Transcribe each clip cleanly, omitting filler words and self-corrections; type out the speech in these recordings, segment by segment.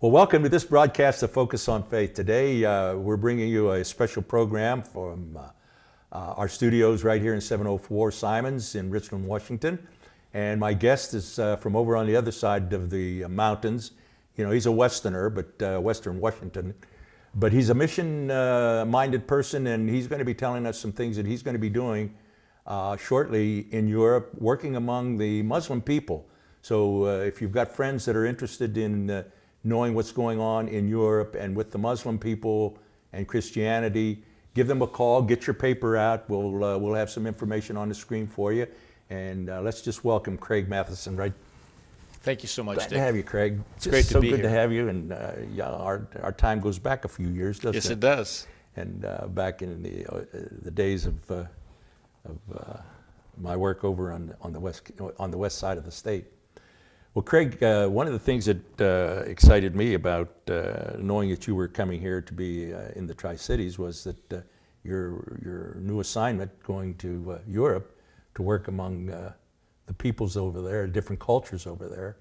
Well, welcome to this broadcast of Focus on Faith. Today, we're bringing you a special program from our studios right here in 704 Simons in Richland, Washington. And my guest is from over on the other side of the mountains. You know, he's a Westerner, but Western Washington. But he's a mission-minded person, and he's going to be telling us some things that he's going to be doing shortly in Europe, working among the Muslim people. So if you've got friends that are interested in knowing what's going on in Europe and with the Muslim people and Christianity, give them a call, get your paper out. We'll have some information on the screen for you. And let's just welcome Craig Mathison, right? Thank you so much, Glad Dick. to have you, Craig. It's great to be here. So good to have you. And yeah, our time goes back a few years, doesn't it? Yes, it does. And back in the days of my work over on the west side of the state. Well, Craig, one of the things that excited me about knowing that you were coming here to be in the Tri-Cities was that your new assignment going to Europe to work among the peoples over there, different cultures over there.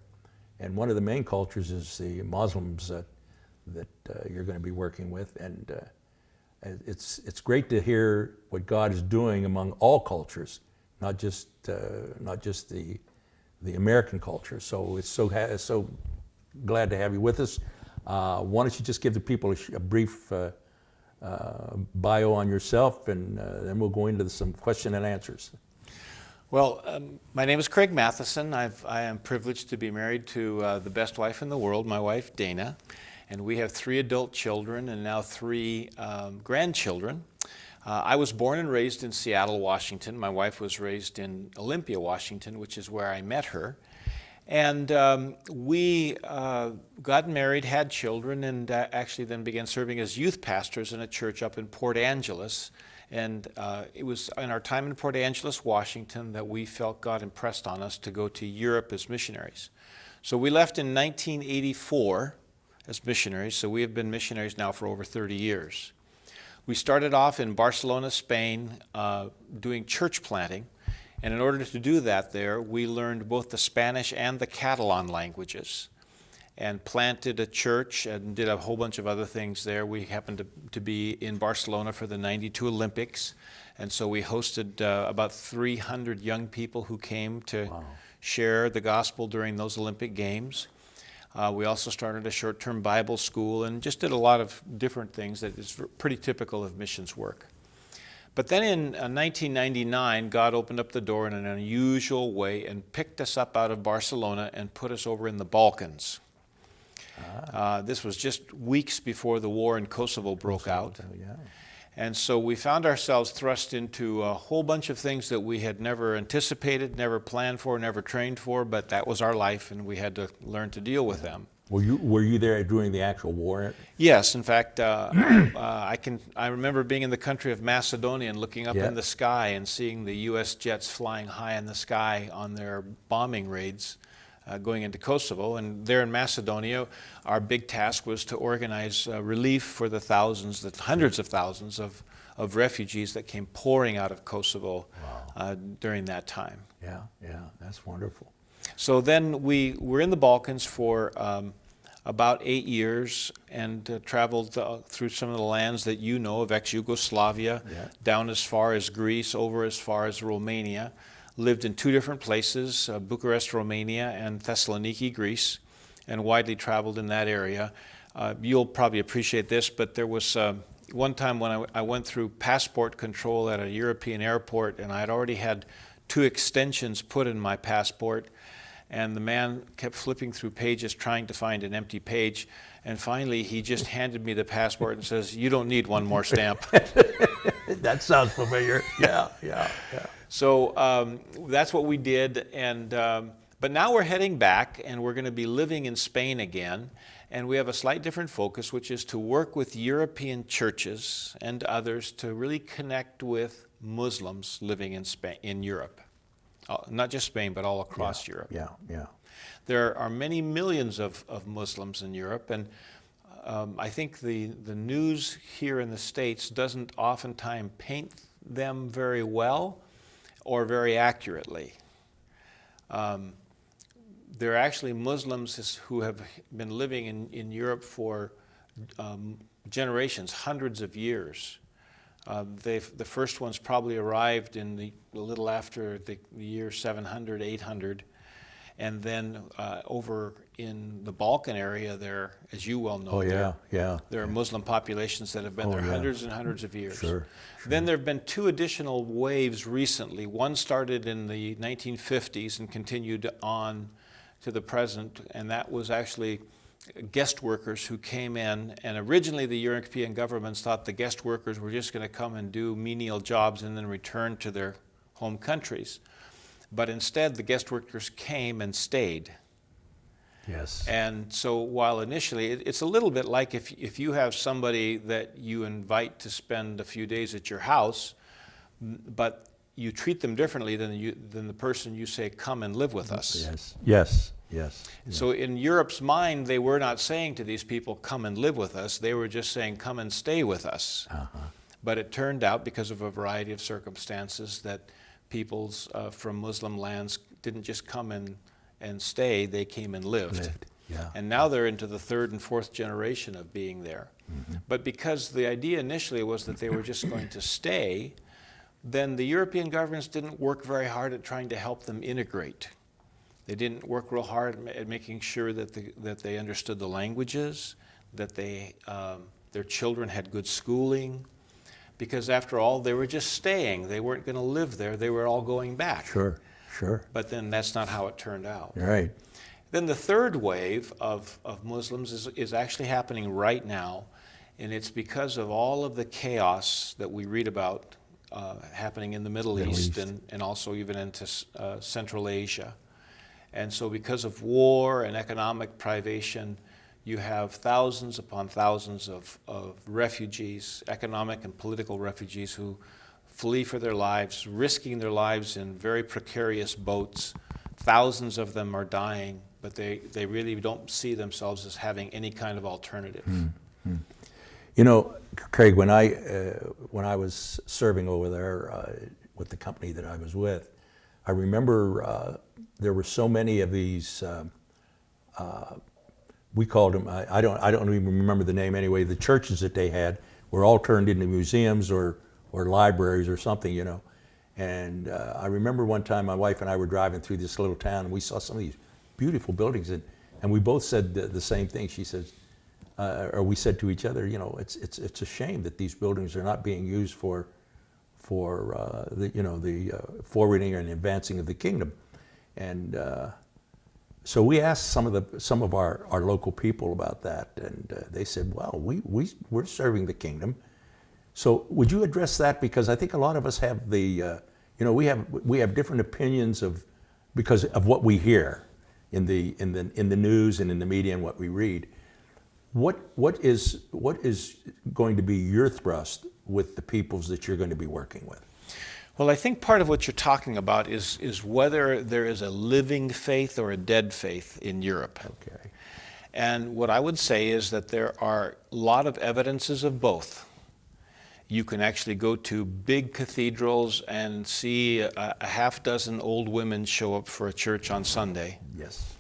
And one of the main cultures is the Muslims that you're going to be working with. And it's great to hear what God is doing among all cultures, not just the American culture. So it's so glad to have you with us. Why don't you just give the people a brief bio on yourself, and then we'll go into some question and answers. Well, my name is Craig Mathison. I am privileged to be married to the best wife in the world, my wife Dana, and we have 3 adult children and now 3 grandchildren. I was born and raised in Seattle, Washington. My wife was raised in Olympia, Washington, which is where I met her. And we got married, had children, and actually then began serving as youth pastors in a church up in Port Angeles. And it was in our time in Port Angeles, Washington, that we felt God impressed on us to go to Europe as missionaries. So we left in 1984 as missionaries, so we have been missionaries now for over 30 years. We started off in Barcelona, Spain, doing church planting. And in order to do that there, we learned both the Spanish and the Catalan languages and planted a church and did a whole bunch of other things there. We happened to be in Barcelona for the '92 Olympics. And so we hosted about 300 young people who came to share the gospel during those Olympic Games. We also started a short-term Bible school and just did a lot of different things that is pretty typical of missions work. But then in 1999, God opened up the door in an unusual way and picked us up out of Barcelona and put us over in the Balkans. This was just weeks before the war in Kosovo broke out. Yeah. And so we found ourselves thrust into a whole bunch of things that we had never anticipated, never planned for, never trained for, but that was our life, and we had to learn to deal with them. Were you there during the actual war? Yes, in fact, I remember being in the country of Macedonia and looking up in the sky and seeing the U.S. jets flying high in the sky on their bombing raids going into Kosovo. And there in Macedonia, our big task was to organize relief for the hundreds of thousands of refugees that came pouring out of Kosovo during that time. Yeah, that's wonderful. So then we were in the Balkans for about 8 years and traveled through some of the lands that you know of, ex-Yugoslavia, down as far as Greece, over as far as Romania. Lived in 2 different places, Bucharest, Romania, and Thessaloniki, Greece, and widely traveled in that area. You'll probably appreciate this, but there was one time when I went through passport control at a European airport, and I had already had 2 extensions put in my passport, and the man kept flipping through pages trying to find an empty page, and finally he just handed me the passport and says, "You don't need one more stamp." That sounds familiar. Yeah. So that's what we did, and but now we're heading back, and we're going to be living in Spain again, and we have a slight different focus, which is to work with European churches and others to really connect with Muslims living in Spain, in Europe. Not just Spain, but all across Europe. Yeah. There are many millions of Muslims in Europe, and I think the news here in the States doesn't oftentimes paint them very well or very accurately. They're actually Muslims who have been living in Europe for generations, hundreds of years. The first ones probably arrived in a little after the year 700, 800. And then over in the Balkan area there, as you well know, there are Muslim populations that have been there hundreds and hundreds of years. Sure. Then there have been two additional waves recently. One started in the 1950s and continued on to the present, and that was actually guest workers who came in. And originally the European governments thought the guest workers were just going to come and do menial jobs and then return to their home countries. But instead, the guest workers came and stayed. Yes. And so while initially, it's a little bit like if you have somebody that you invite to spend a few days at your house, but you treat them differently than the person you say, come and live with us. Yes, yes, yes. So in Europe's mind, they were not saying to these people, come and live with us. They were just saying, come and stay with us. But it turned out, because of a variety of circumstances, that peoples from Muslim lands didn't just come and stay, they came and lived. Yeah. And now they're into the third and fourth generation of being there. But because the idea initially was that they were just going to stay, then the European governments didn't work very hard at trying to help them integrate. They didn't work real hard at making sure that they understood the languages, that their children had good schooling, because after all, they were just staying. They weren't going to live there. They were all going back. Sure, sure. But then that's not how it turned out. Right. Then the third wave of Muslims is actually happening right now, and it's because of all of the chaos that we read about happening in the Middle East. And also even into Central Asia. And so because of war and economic privation, you have thousands upon thousands of refugees, economic and political refugees, who flee for their lives, risking their lives in very precarious boats. Thousands of them are dying, but they really don't see themselves as having any kind of alternative. You know, Craig, when I was serving over there with the company that I was with, I remember there were so many of these. We called them. I don't even remember the name anyway. The churches that they had were all turned into museums or libraries or something, you know. And I remember one time my wife and I were driving through this little town, and we saw some of these beautiful buildings, and we both said the same thing. She says, or we said to each other, you know, it's a shame that these buildings are not being used for the forwarding and advancing of the kingdom. And so we asked some of our local people about that, and they said, well, we're serving the kingdom. So would you address that? Because I think a lot of us have we have different opinions because of what we hear in the news and in the media and what we read. What is going to be your thrust with the peoples that you're going to be working with? Well, I think part of what you're talking about is whether there is a living faith or a dead faith in Europe. Okay. And what I would say is that there are a lot of evidences of both. You can actually go to big cathedrals and see a half dozen old women show up for a church on Sunday. Yes.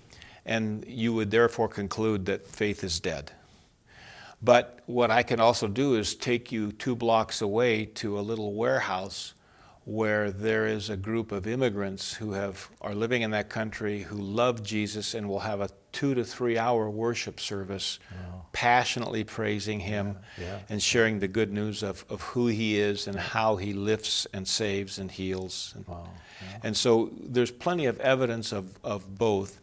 And you would therefore conclude that faith is dead. But what I can also do is take you 2 blocks away to a little warehouse where there is a group of immigrants who are living in that country, who love Jesus, and will have a 2 to 3 hour worship service, passionately praising Him and sharing the good news of who He is and how He lifts and saves and heals. And so there's plenty of evidence of both.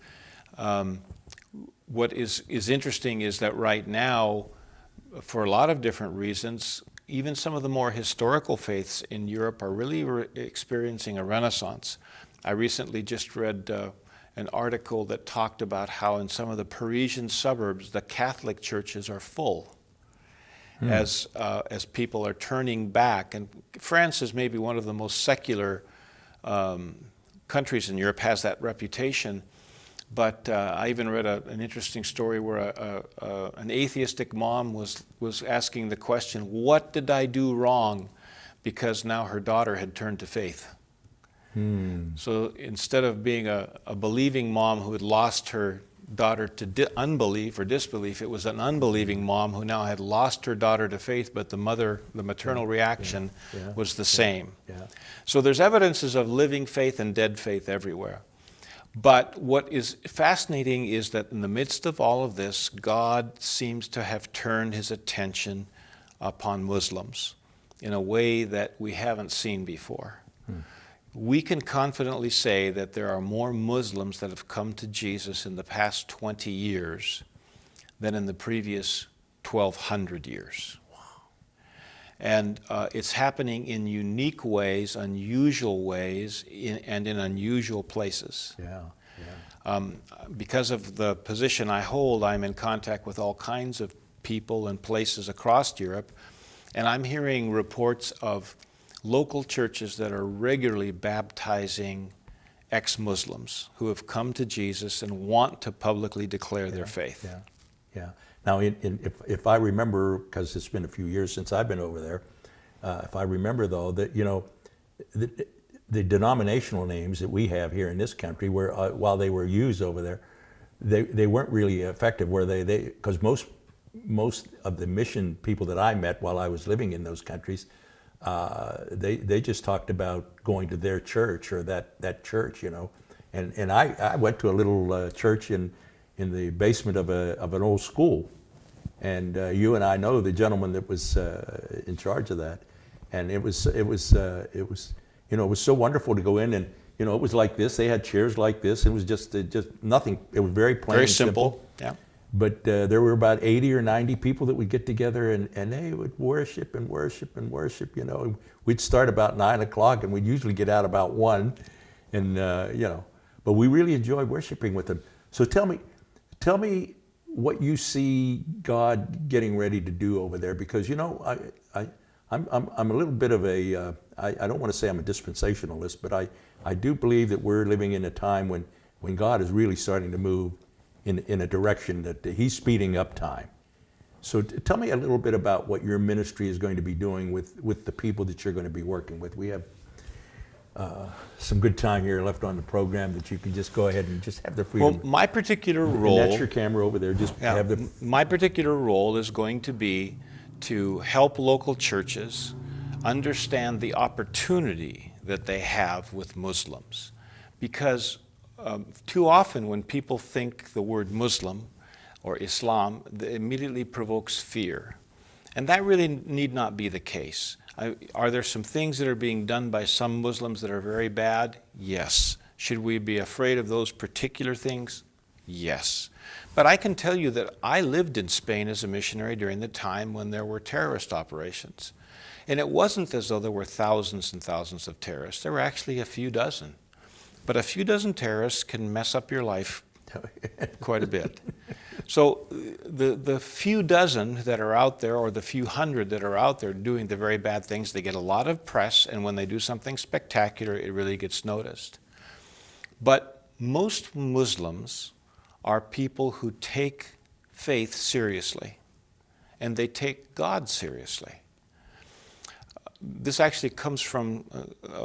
What is interesting is that right now, for a lot of different reasons, even some of the more historical faiths in Europe are really experiencing a renaissance. I recently just read an article that talked about how in some of the Parisian suburbs, the Catholic churches are full as people are turning back. And France is maybe one of the most secular countries in Europe, has that reputation. But I even read an interesting story where an atheistic mom was asking the question, what did I do wrong? Because now her daughter had turned to faith. So instead of being a believing mom who had lost her daughter to unbelief or disbelief, it was an unbelieving mom who now had lost her daughter to faith, but the maternal reaction was the same. So there's evidences of living faith and dead faith everywhere. But what is fascinating is that in the midst of all of this, God seems to have turned his attention upon Muslims in a way that we haven't seen before. We can confidently say that there are more Muslims that have come to Jesus in the past 20 years than in the previous 1,200 years. And it's happening in unique ways, unusual ways, and in unusual places. Because of the position I hold, I'm in contact with all kinds of people and places across Europe, and I'm hearing reports of local churches that are regularly baptizing ex-Muslims who have come to Jesus and want to publicly declare their faith. Now, if I remember, because it's been a few years since I've been over there, if I remember though that the denominational names that we have here in this country, were while they were used over there, they weren't really effective. Were they? Because most of the mission people that I met while I was living in those countries, they just talked about going to their church or that church, And I went to a little church in the basement of an old school, and you and I know the gentleman that was in charge of that, and it was so wonderful to go in, and it was like this. They had chairs like this. It was just nothing. It was very plain, very and simple. Yeah. But there were about 80 or 90 people that would get together, and they would worship and worship and worship. We'd start about 9 o'clock, and we'd usually get out about 1, and but we really enjoyed worshiping with them. So tell me what you see God getting ready to do over there, because I'm a little bit of a I don't want to say I'm a dispensationalist, but I do believe that we're living in a time when God is really starting to move in a direction that he's speeding up time. So tell me a little bit about what your ministry is going to be doing with the people that you're going to be working with. We have some good time here left on the program that you can just go ahead and just have the freedom. Well, my particular role... And that's your camera over there. Just have the... My particular role is going to be to help local churches understand the opportunity that they have with Muslims. Because too often when people think the word Muslim or Islam, it immediately provokes fear. And that really need not be the case. Are there some things that are being done by some Muslims that are very bad? Yes. Should we be afraid of those particular things? Yes. But I can tell you that I lived in Spain as a missionary during the time when there were terrorist operations. And it wasn't as though there were thousands and thousands of terrorists. There were actually a few dozen. But a few dozen terrorists can mess up your life quite a bit. So the few dozen that are out there, or the few hundred that are out there doing the very bad things, they get a lot of press, and when they do something spectacular, it really gets noticed. But most Muslims are people who take faith seriously, and they take God seriously. This actually comes from,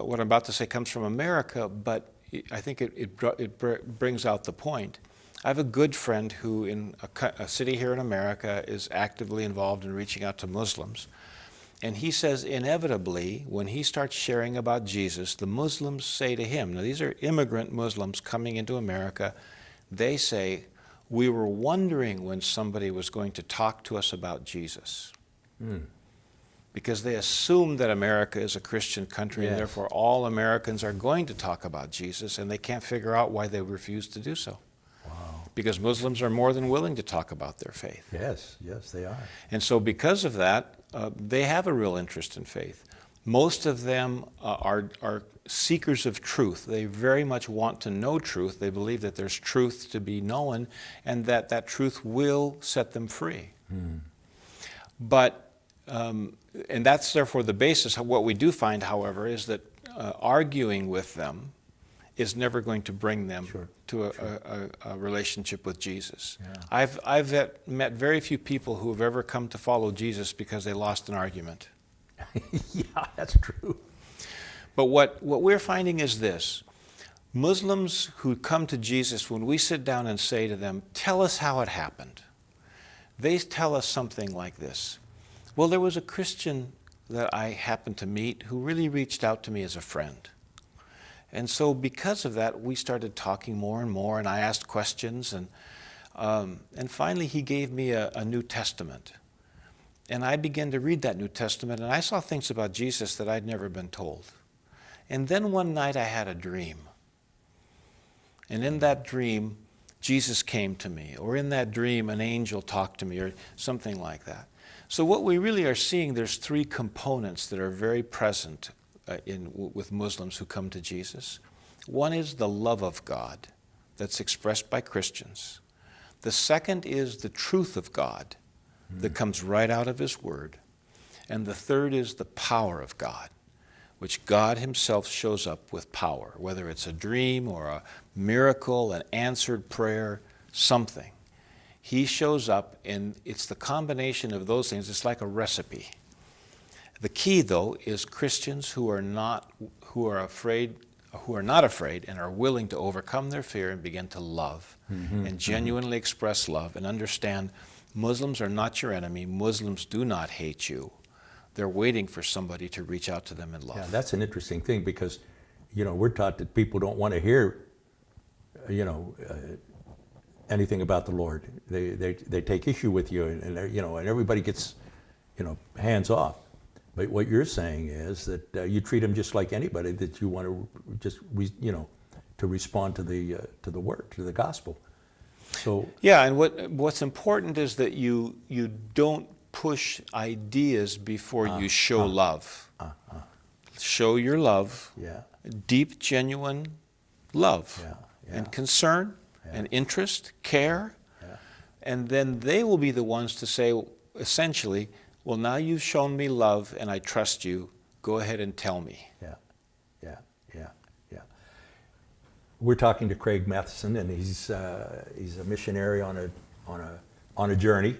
what I'm about to say comes from America, but I think it brings out the point. I have a good friend who in a city here in America is actively involved in reaching out to Muslims. And he says inevitably, when he starts sharing about Jesus, the Muslims say to him, now these are immigrant Muslims coming into America, they say, we were wondering when somebody was going to talk to us about Jesus. Because they assume that America is a Christian country, and therefore all Americans are going to talk about Jesus, and they can't figure out why they refuse to do so. Because Muslims are more than willing to talk about their faith. Yes, they are. And so because of that, they have a real interest in faith. Most of them are seekers of truth. They very much want to know truth. They believe that there's truth to be known, and that truth will set them free. But, and that's therefore the basis. What we do find, however, is that arguing with them is never going to bring them to a relationship with Jesus. I've met very few people who have ever come to follow Jesus because they lost an argument. Yeah, that's true. But what we're finding is this. Muslims who come to Jesus, when we sit down and say to them, tell us how it happened, they tell us something like this. Well, there was a Christian that I happened to meet who really reached out to me as a friend. And so because of that, we started talking more and more, and I asked questions, and finally he gave me a New Testament. And I began to read that New Testament, and I saw things about Jesus that I'd never been told. And then one night I had a dream. And in that dream, Jesus came to me, or in that dream, an angel talked to me, or something like that. So what we really are seeing, there's three components that are very present with Muslims who come to Jesus. One is the love of God that's expressed by Christians. The second is the truth of God that comes right out of His Word. And the third is the power of God, which God Himself shows up with power, whether it's a dream or a miracle, an answered prayer, something. He shows up, and it's the combination of those things. It's like a recipe. The key, though, is Christians who are not afraid and are willing to overcome their fear and begin to love and genuinely express love and understand Muslims are not your enemy. Muslims do not hate you. They're waiting for somebody to reach out to them in love. Yeah, that's an interesting thing because, we're taught that people don't want to hear, anything about the Lord. They take issue with you, and everybody gets, hands off. But what you're saying is that you treat them just like anybody that you want to just, to respond to the word, to the gospel. So yeah, and what's important is that you don't push ideas before you show love. Show your love, deep, genuine love, and concern, and interest, care, and then they will be the ones to say, essentially, well, now you've shown me love and I trust you. Go ahead and tell me. Yeah. We're talking to Craig Mathison, and he's a missionary on a journey,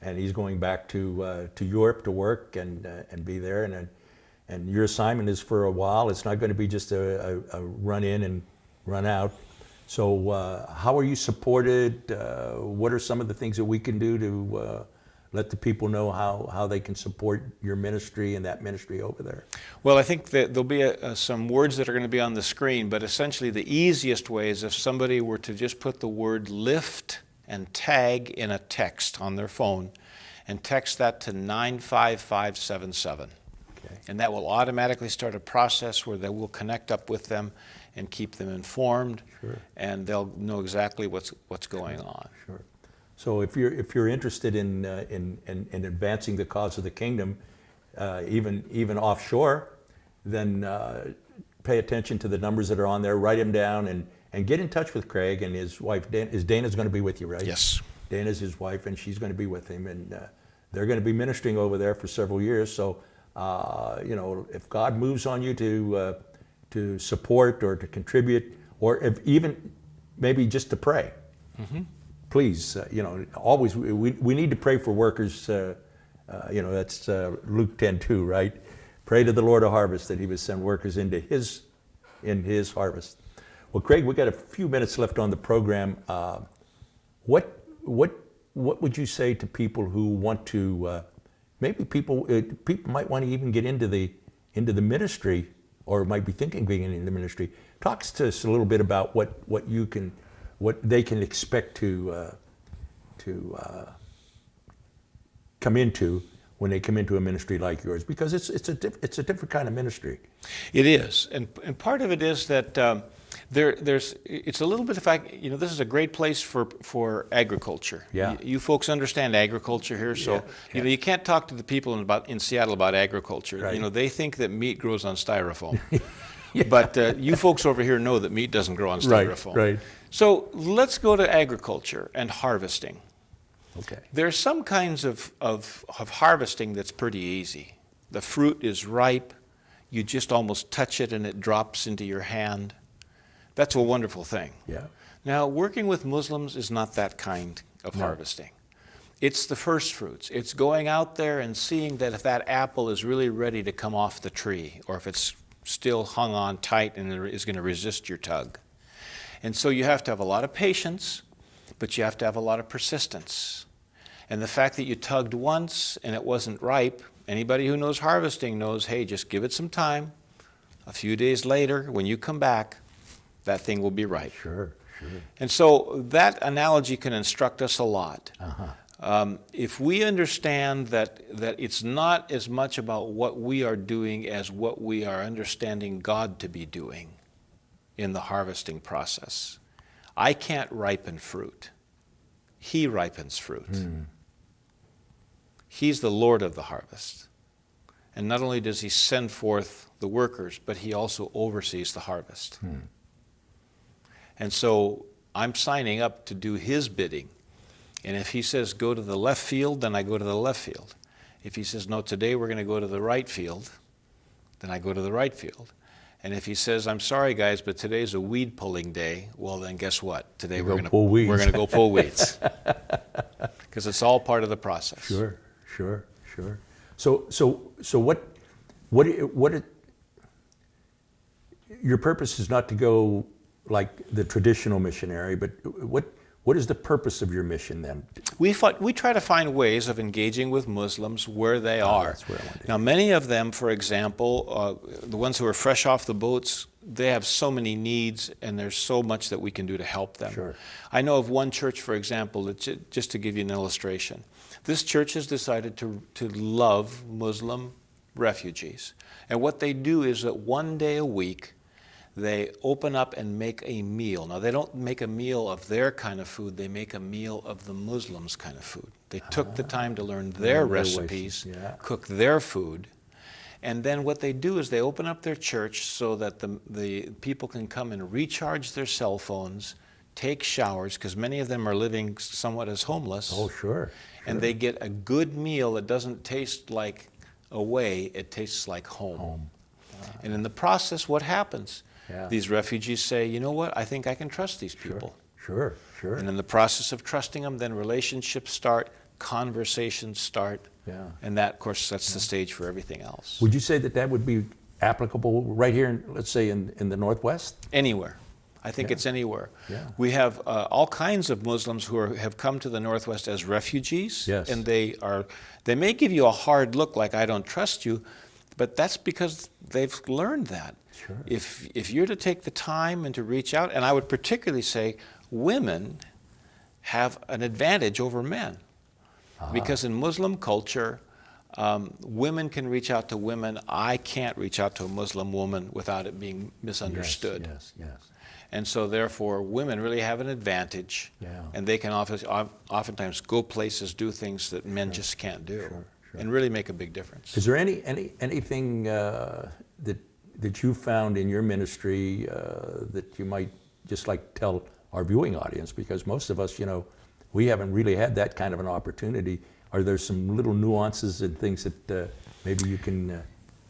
and he's going back to Europe to work and be there. And your assignment is for a while. It's not going to be just a run in and run out. So how are you supported? What are some of the things that we can do to let the people know how they can support your ministry and that ministry over there? Well, I think that there'll be some words that are going to be on the screen, but essentially the easiest way is if somebody were to just put the word lift and tag in a text on their phone and text that to 95577. Okay. And that will automatically start a process where they will connect up with them and keep them informed, and they'll know exactly what's going on. Sure. So if you're interested in advancing the cause of the kingdom, even offshore, then pay attention to the numbers that are on there. Write them down and get in touch with Craig and his wife. Dana's going to be with you, right? Yes. Dana's his wife, and she's going to be with him, and they're going to be ministering over there for several years. So if God moves on you to support or to contribute, or if even maybe just to pray. Please, always, we need to pray for workers. That's Luke 10:2, right? Pray to the Lord of harvest that He would send workers into His harvest. Well, Craig, we got a few minutes left on the program. What would you say to people who want to? Maybe people might want to even get into the ministry, or might be thinking of being in the ministry. Talk to us a little bit about what they can expect to come into when they come into a ministry like yours, because it's a different kind of ministry. It is, and part of it is that it's a little bit. This is a great place for agriculture. Yeah. You folks understand agriculture here, so you can't talk to the people in Seattle about agriculture. Right. They think that meat grows on styrofoam. But you folks over here know that meat doesn't grow on styrofoam. Right. So let's go to agriculture and harvesting. Okay. There's some kinds of harvesting that's pretty easy. The fruit is ripe. You just almost touch it and it drops into your hand. That's a wonderful thing. Yeah. Now, working with Muslims is not that kind of harvesting. It's the first fruits. It's going out there and seeing that if that apple is really ready to come off the tree, or if it's still hung on tight and is going to resist your tug. And so you have to have a lot of patience, but you have to have a lot of persistence. And the fact that you tugged once and it wasn't ripe, anybody who knows harvesting knows, hey, just give it some time. A few days later, when you come back, that thing will be ripe. Sure, sure. And so that analogy can instruct us a lot. Uh-huh. If we understand that it's not as much about what we are doing as what we are understanding God to be doing in the harvesting process. I can't ripen fruit. He ripens fruit. Mm. He's the Lord of the harvest. And not only does he send forth the workers, but he also oversees the harvest. Mm. And so I'm signing up to do his bidding. And if he says go to the left field, then I go to the left field. If he says no, today we're going to go to the right field, then I go to the right field. And if he says, I'm sorry guys, but today's a weed pulling day, well then guess what? Today we're going to go pull weeds. Because it's all part of the process. Sure, sure, sure. So what your purpose is not to go like the traditional missionary, but what is the purpose of your mission then? We try to find ways of engaging with Muslims where they are. That's where I want to Now, many of them, for example, the ones who are fresh off the boats, they have so many needs, and there's so much that we can do to help them. Sure. I know of one church, for example, that just to give you an illustration. This church has decided to love Muslim refugees. And what they do is that one day a week, they open up and make a meal. Now, they don't make a meal of their kind of food. They make a meal of the Muslims' kind of food. They took the time to learn their recipes, cook their food. And then what they do is they open up their church so that the people can come and recharge their cell phones, take showers, because many of them are living somewhat as homeless. Oh, sure. And they get a good meal that doesn't taste like away, it tastes like home. And in the process, what happens? Yeah. These refugees say, you know what, I think I can trust these people. Sure, sure. And in the process of trusting them, then relationships start, conversations start, and that, of course, sets the stage for everything else. Would you say that would be applicable right here, let's say, in the Northwest? Anywhere. I think it's anywhere. Yeah. We have all kinds of Muslims who have come to the Northwest as refugees, Yes. and they may give you a hard look like, I don't trust you, but that's because they've learned that. Sure. If you're to take the time and to reach out, and I would particularly say women have an advantage over men. Because in Muslim culture, women can reach out to women. I can't reach out to a Muslim woman without it being misunderstood. Yes, yes. And so therefore, women really have an advantage. Yeah. And they can oftentimes go places, do things that men just can't do, and really make a big difference. Is there anything that you found in your ministry that you might just like tell our viewing audience? Because most of us, we haven't really had that kind of an opportunity. Are there some little nuances and things that maybe you can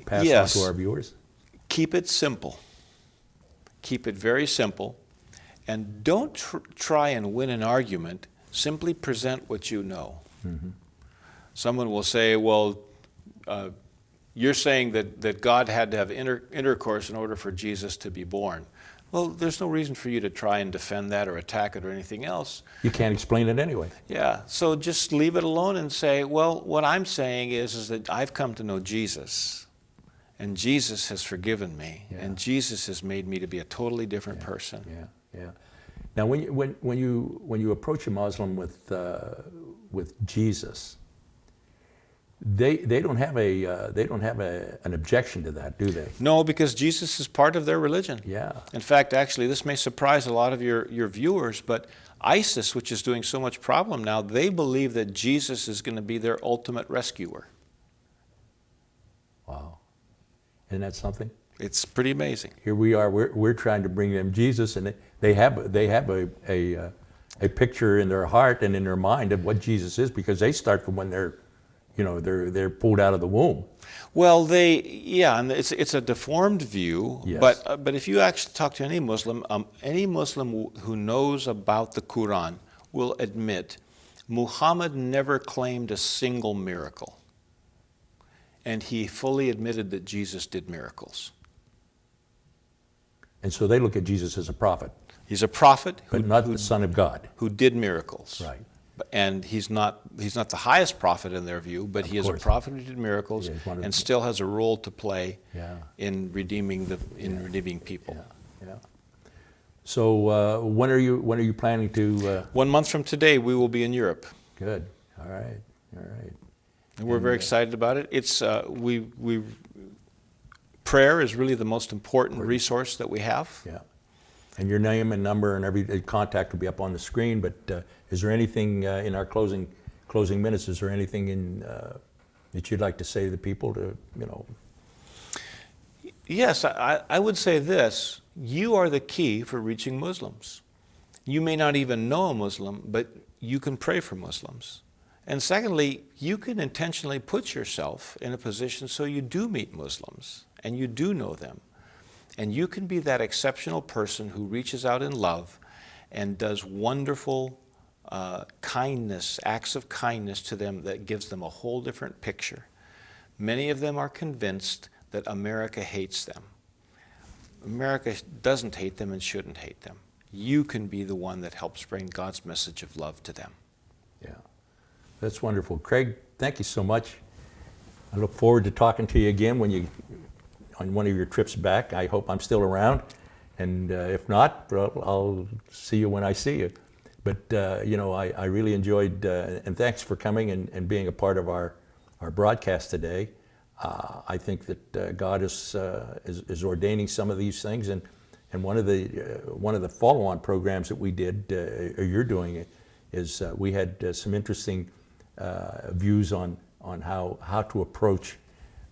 pass on to our viewers? Keep it simple. Keep it very simple. And don't try and win an argument. Simply present what you know. Mm-hmm. Someone will say, well, you're saying that God had to have intercourse in order for Jesus to be born. Well, there's no reason for you to try and defend that or attack it or anything else. You can't explain it anyway. Yeah, so just leave it alone and say, well, what I'm saying is that I've come to know Jesus, and Jesus has forgiven me, and Jesus has made me to be a totally different person. Yeah. Now, when you approach a Muslim with Jesus, they don't have an objection to that, do they? No, because Jesus is part of their religion. Yeah. In fact, actually, this may surprise a lot of your viewers, but ISIS, which is doing so much problem now, they believe that Jesus is going to be their ultimate rescuer. Wow. Isn't that something? It's pretty amazing. Here we are. We're trying to bring them Jesus, and they have a picture in their heart and in their mind of what Jesus is, because they start from when they're pulled out of the womb. Well, and it's a deformed view. Yes. But if you actually talk to any Muslim who knows about the Quran will admit Muhammad never claimed a single miracle, and he fully admitted that Jesus did miracles. And so they look at Jesus as a prophet, He's a prophet but not the Son of God. who did miracles. Right. And he's not the highest prophet in their view, but he is a course. prophet who did miracles Yeah, he's one of and the- still has a role to play Yeah. in redeeming people. Yeah. So when are you planning to? 1 month from today, we will be in Europe, Good. All right. All right. and we're very excited about it. It's prayer is really the most important resource that we have. Yeah. And your name and number and every contact will be up on the screen. But is there anything in our closing minutes? Is there anything that you'd like to say to the people to Yes, I would say this. You are the key for reaching Muslims. You may not even know a Muslim, but you can pray for Muslims. And secondly, you can intentionally put yourself in a position so you do meet Muslims and you do know them. And you can be that exceptional person who reaches out in love and does wonderful kindness, acts of kindness to them that gives them a whole different picture. Many of them are convinced that America hates them. America doesn't hate them and shouldn't hate them. You can be the one that helps bring God's message of love to them. Yeah, that's wonderful. Craig, thank you so much. I look forward to talking to you again on one of your trips back. I hope I'm still around, and if not, I'll see you when I see you. But I really enjoyed, and thanks for coming and being a part of our broadcast today. I think that God is ordaining some of these things, and one of the follow-on programs that we did, or you're doing it, is we had some interesting views on how to approach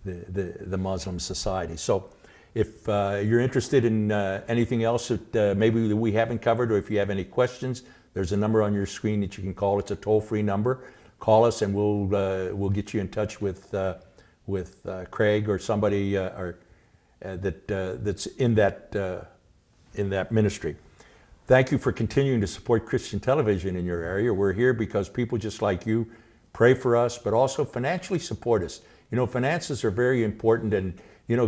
the Muslim society. So if you're interested in anything else that maybe we haven't covered, or if you have any questions, there's a number on your screen that you can call. It's a toll-free number. Call us and we'll get you in touch with Craig or somebody that's in that ministry. Thank you for continuing to support Christian television in your area. We're here because people just like you pray for us, but also financially support us. Finances are very important, and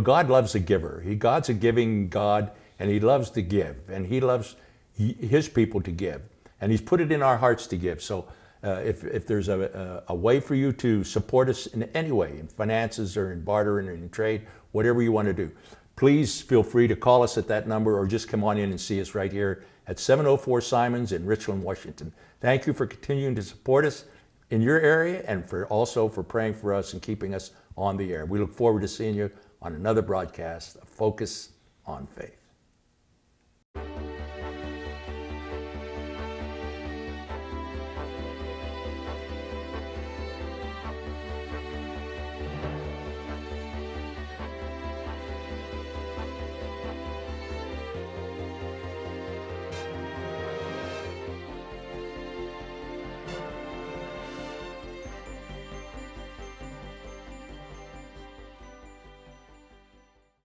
God loves a giver. God's a giving God, and He loves to give, and He loves His people to give, and He's put it in our hearts to give. So if there's a way for you to support us in any way, in finances or in bartering or in trade, whatever you want to do, please feel free to call us at that number, or just come on in and see us right here at 704 Simons in Richland, Washington. Thank you for continuing to support us in your area, and also for praying for us and keeping us on the air. We look forward to seeing you on another broadcast of Focus on Faith.